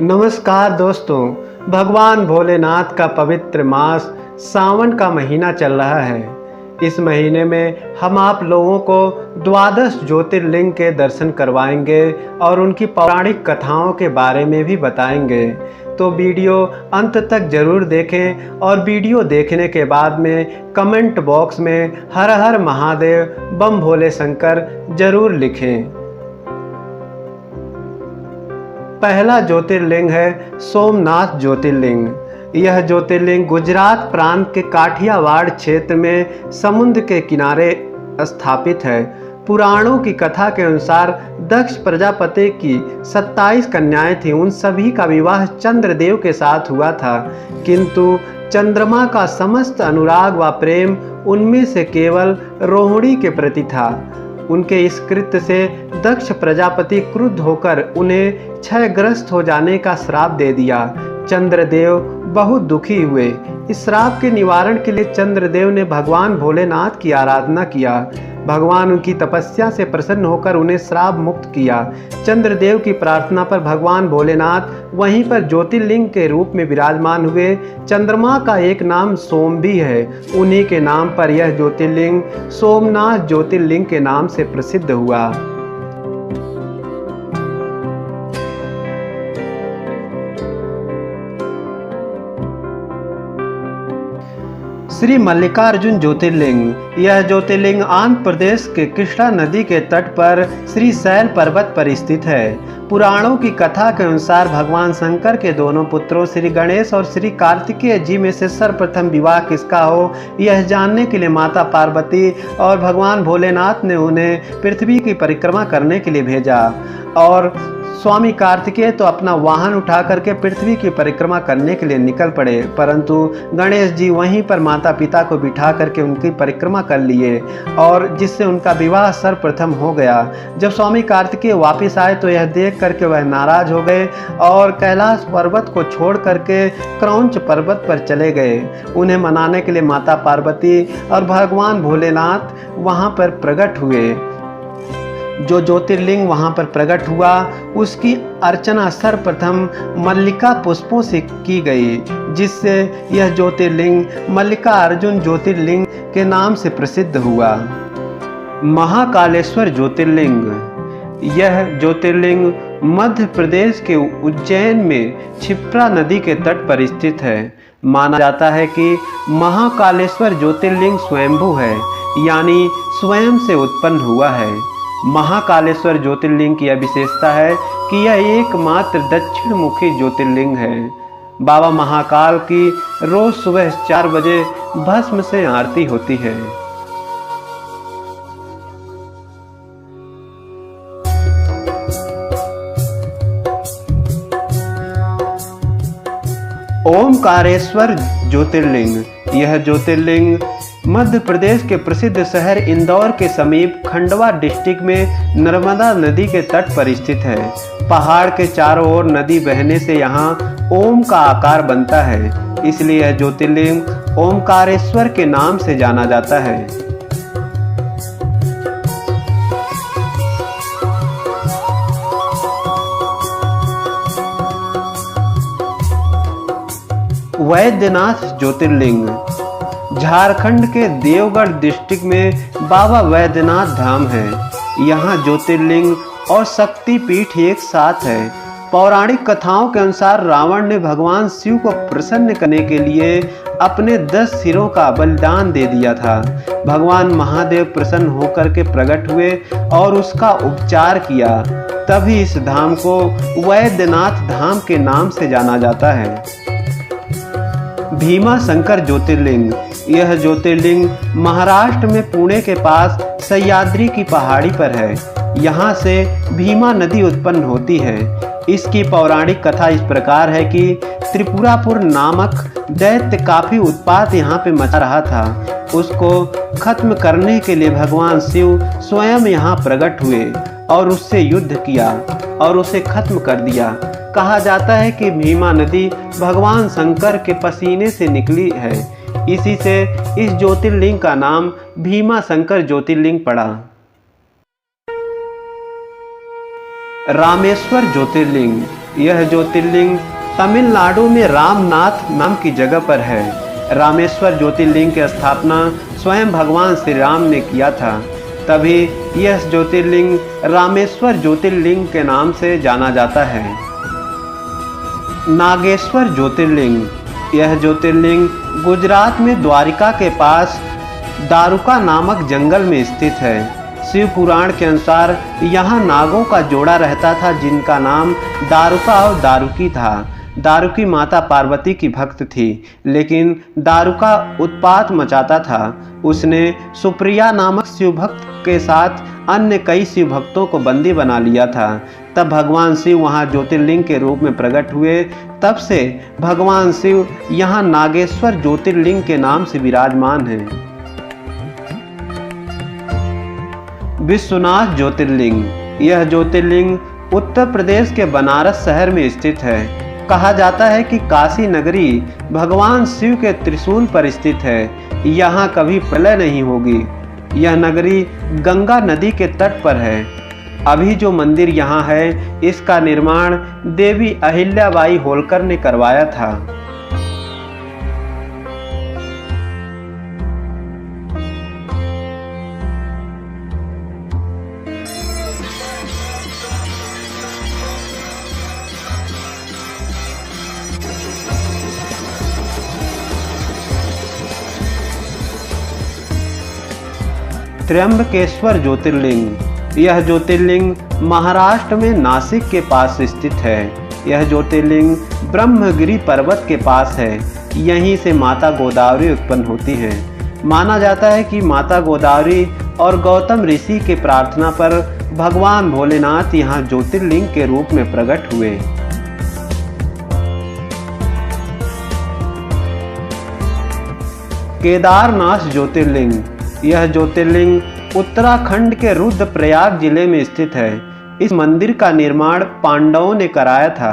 नमस्कार दोस्तों, भगवान भोलेनाथ का पवित्र मास सावन का महीना चल रहा है। इस महीने में हम आप लोगों को 12 ज्योतिर्लिंग के दर्शन करवाएंगे और उनकी पौराणिक कथाओं के बारे में भी बताएंगे। तो वीडियो अंत तक जरूर देखें और वीडियो देखने के बाद में कमेंट बॉक्स में हर हर महादेव बम भोले शंकर जरूर लिखें। पहला ज्योतिर्लिंग है सोमनाथ ज्योतिर्लिंग। यह ज्योतिर्लिंग गुजरात प्रांत के काठियावाड़ क्षेत्र में समुद्र के किनारे स्थापित है। पुराणों की कथा के अनुसार दक्ष प्रजापति की 27 कन्याएं थीं। उन सभी का विवाह चंद्रदेव के साथ हुआ था, किंतु चंद्रमा का समस्त अनुराग व प्रेम उनमें से केवल रोहिणी के प्रति था। उनके इस कृत्य से दक्ष प्रजापति क्रुद्ध होकर उन्हें क्षयग्रस्त हो जाने का श्राप दे दिया। चंद्रदेव बहुत दुखी हुए। इस श्राप के निवारण के लिए चंद्रदेव ने भगवान भोलेनाथ की आराधना किया। भगवान उनकी तपस्या से प्रसन्न होकर उन्हें श्राप मुक्त किया। चंद्रदेव की प्रार्थना पर भगवान भोलेनाथ वहीं पर ज्योतिर्लिंग के रूप में विराजमान हुए। चंद्रमा का एक नाम सोम भी है। उन्हीं के नाम पर यह ज्योतिर्लिंग सोमनाथ ज्योतिर्लिंग के नाम से प्रसिद्ध हुआ। श्री मल्लिकार्जुन ज्योतिर्लिंग। यह ज्योतिर्लिंग आंध्र प्रदेश के कृष्णा नदी के तट पर श्री शैल पर्वत पर स्थित है। पुराणों की कथा के अनुसार भगवान शंकर के दोनों पुत्रों श्री गणेश और श्री कार्तिकेय जी में से सर्वप्रथम विवाह किसका हो, यह जानने के लिए माता पार्वती और भगवान भोलेनाथ ने उन्हें पृथ्वी की परिक्रमा करने के लिए भेजा और स्वामी कार्तिकेय तो अपना वाहन उठा करके पृथ्वी की परिक्रमा करने के लिए निकल पड़े, परंतु गणेश जी वहीं पर माता पिता को बिठा करके उनकी परिक्रमा कर लिए और जिससे उनका विवाह सर्वप्रथम हो गया। जब स्वामी कार्तिकेय वापस आए तो यह देख करके वह नाराज हो गए और कैलाश पर्वत को छोड़ करके क्रौंच पर्वत पर चले गए। उन्हें मनाने के लिए माता पार्वती और भगवान भोलेनाथ वहाँ पर प्रकट हुए। जो ज्योतिर्लिंग वहाँ पर प्रकट हुआ उसकी अर्चना सर्वप्रथम मल्लिका पुष्पों से की गई, जिससे यह ज्योतिर्लिंग मल्लिकार्जुन ज्योतिर्लिंग के नाम से प्रसिद्ध हुआ। महाकालेश्वर ज्योतिर्लिंग। यह ज्योतिर्लिंग मध्य प्रदेश के उज्जैन में क्षिप्रा नदी के तट पर स्थित है। माना जाता है कि महाकालेश्वर ज्योतिर्लिंग स्वयंभू है, यानी स्वयं से उत्पन्न हुआ है। महाकालेश्वर ज्योतिर्लिंग की यह विशेषता है कि यह एकमात्र दक्षिण मुखी ज्योतिर्लिंग है। बाबा महाकाल की रोज सुबह 4 बजे भस्म से आरती होती है। ओमकारेश्वर ज्योतिर्लिंग। यह ज्योतिर्लिंग मध्य प्रदेश के प्रसिद्ध शहर इंदौर के समीप खंडवा डिस्ट्रिक्ट में नर्मदा नदी के तट पर स्थित है। पहाड़ के चारों ओर नदी बहने से यहाँ ओम का आकार बनता है, इसलिए यह ज्योतिर्लिंग ओमकारेश्वर के नाम से जाना जाता है। वैद्यनाथ ज्योतिर्लिंग। झारखंड के देवगढ़ डिस्ट्रिक्ट में बाबा वैद्यनाथ धाम है। यहाँ ज्योतिर्लिंग और शक्ति पीठ एक साथ है। पौराणिक कथाओं के अनुसार रावण ने भगवान शिव को प्रसन्न करने के लिए अपने 10 सिरों का बलिदान दे दिया था। भगवान महादेव प्रसन्न होकर के प्रकट हुए और उसका उपचार किया। तभी इस धाम को वैद्यनाथ धाम के नाम से जाना जाता है। भीमा शंकर ज्योतिर्लिंग। यह ज्योतिर्लिंग महाराष्ट्र में पुणे के पास सह्याद्री की पहाड़ी पर है। यहाँ से भीमा नदी उत्पन्न होती है। इसकी पौराणिक कथा इस प्रकार है कि त्रिपुरापुर नामक दैत्य काफी उत्पात यहाँ पे मचा रहा था। उसको खत्म करने के लिए भगवान शिव स्वयं यहाँ प्रकट हुए और उससे युद्ध किया और उसे खत्म कर दिया। कहा जाता है कि भीमा नदी भगवान शंकर के पसीने से निकली है, इसी से इस ज्योतिर्लिंग का नाम भीमा शंकर ज्योतिर्लिंग पड़ा। रामेश्वर ज्योतिर्लिंग, यह ज्योतिर्लिंग तमिलनाडु में रामनाथ नाम की जगह पर है। रामेश्वर ज्योतिर्लिंग की स्थापना स्वयं भगवान श्री राम ने किया था, तभी यह ज्योतिर्लिंग रामेश्वर ज्योतिर्लिंग के नाम से जाना जाता है। नागेश्वर ज्योतिर्लिंग, यह ज्योतिर्लिंग गुजरात में द्वारिका के पास दारुका नामक जंगल में स्थित है। शिव पुराण के अनुसार यहाँ नागों का जोड़ा रहता था जिनका नाम दारुका और दारुकी था। दारुकी माता पार्वती की भक्त थी, लेकिन दारुका उत्पात मचाता था। उसने सुप्रिया नामक शिव भक्त के साथ अन्य कई शिव भक्तों को बंदी बना लिया था। तब भगवान शिव वहाँ ज्योतिर्लिंग के रूप में प्रकट हुए। तब से भगवान शिव यहाँ नागेश्वर ज्योतिर्लिंग के नाम से विराजमान हैं। विश्वनाथ ज्योतिर्लिंग, यह ज्योतिर्लिंग उत्तर प्रदेश के बनारस शहर में स्थित है। कहा जाता है कि काशी नगरी भगवान शिव के त्रिशूल पर स्थित है। यहाँ कभी प्रलय नहीं होगी। यह नगरी गंगा नदी के तट पर है। अभी जो मंदिर यहाँ है, इसका निर्माण देवी अहिल्याबाई होलकर ने करवाया था। त्र्यंबकेश्वर ज्योतिर्लिंग, यह ज्योतिर्लिंग महाराष्ट्र में नासिक के पास स्थित है। यह ज्योतिर्लिंग ब्रह्मगिरी पर्वत के पास है। यहीं से माता गोदावरी उत्पन्न होती है। माना जाता है कि माता गोदावरी और गौतम ऋषि के प्रार्थना पर भगवान भोलेनाथ यहाँ ज्योतिर्लिंग के रूप में प्रकट हुए। केदारनाथ ज्योतिर्लिंग, यह ज्योतिर्लिंग उत्तराखंड के रुद्रप्रयाग जिले में स्थित है। इस मंदिर का निर्माण पांडवों ने कराया था।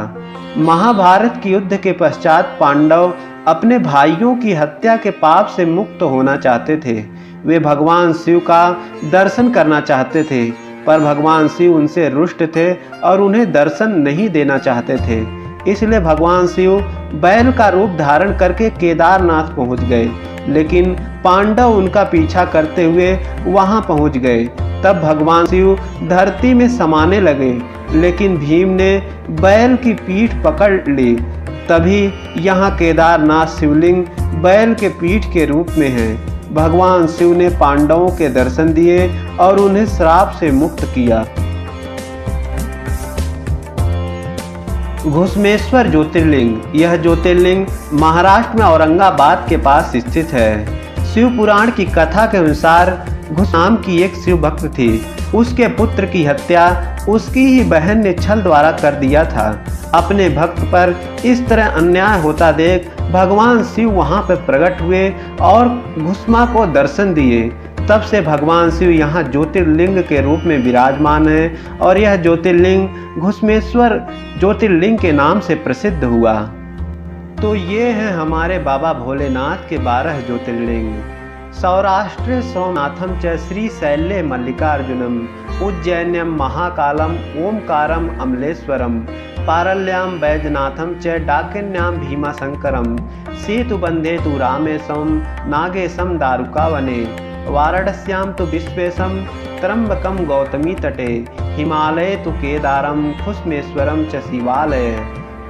महाभारत के युद्ध के पश्चात पांडव अपने भाइयों की हत्या के पाप से मुक्त होना चाहते थे। वे भगवान शिव का दर्शन करना चाहते थे, पर भगवान शिव उनसे रुष्ट थे और उन्हें दर्शन नहीं देना चाहते थे। इसलिए भगवान शिव बैल का रूप धारण करके केदारनाथ पहुंच गए, लेकिन पांडव उनका पीछा करते हुए वहां पहुंच गए। तब भगवान शिव धरती में समाने लगे, लेकिन भीम ने बैल की पीठ पकड़ ली। तभी यहाँ केदारनाथ शिवलिंग बैल के पीठ के रूप में है। भगवान शिव ने पांडवों के दर्शन दिए और उन्हें श्राप से मुक्त किया। घुसमेश्वर ज्योतिर्लिंग, यह ज्योतिर्लिंग महाराष्ट्र में औरंगाबाद के पास स्थित है। शिव पुराण की कथा के अनुसार घुस नाम की एक शिव भक्त थी। उसके पुत्र की हत्या उसकी ही बहन ने छल द्वारा कर दिया था। अपने भक्त पर इस तरह अन्याय होता देख भगवान शिव वहां पर प्रकट हुए और घुसमा को दर्शन दिए। तब से भगवान शिव यहाँ ज्योतिर्लिंग के रूप में विराजमान है और यह ज्योतिर्लिंग घुसमेश्वर ज्योतिर्लिंग के नाम से प्रसिद्ध हुआ। तो ये हैं हमारे बाबा भोलेनाथ के 12 ज्योतिर्लिंग। सौराष्ट्रे सोमनाथम च श्रीशैल्ये मल्लिकार्जुनम, उज्जैन्यम महाकालम ओमकारम अमलेश्वरम, पारल्यां वैजनाथम च डाकिन्यां भीमाशंकरम, सेतुबंधे तु रामेशम नागेशम दारुकावने, वाराणस्यां तु विश्वेशम त्र्यंबकम गौतमी तटे, हिमालये तु केदारम घुसमेश्वरम च शिवालय।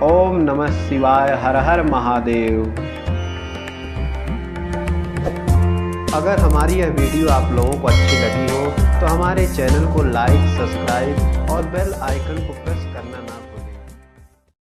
ओम नमः शिवाय। हर हर महादेव। अगर हमारी यह वीडियो आप लोगों को अच्छी लगी हो तो हमारे चैनल को लाइक, सब्सक्राइब और बेल आइकन को प्रेस करना ना भूलें।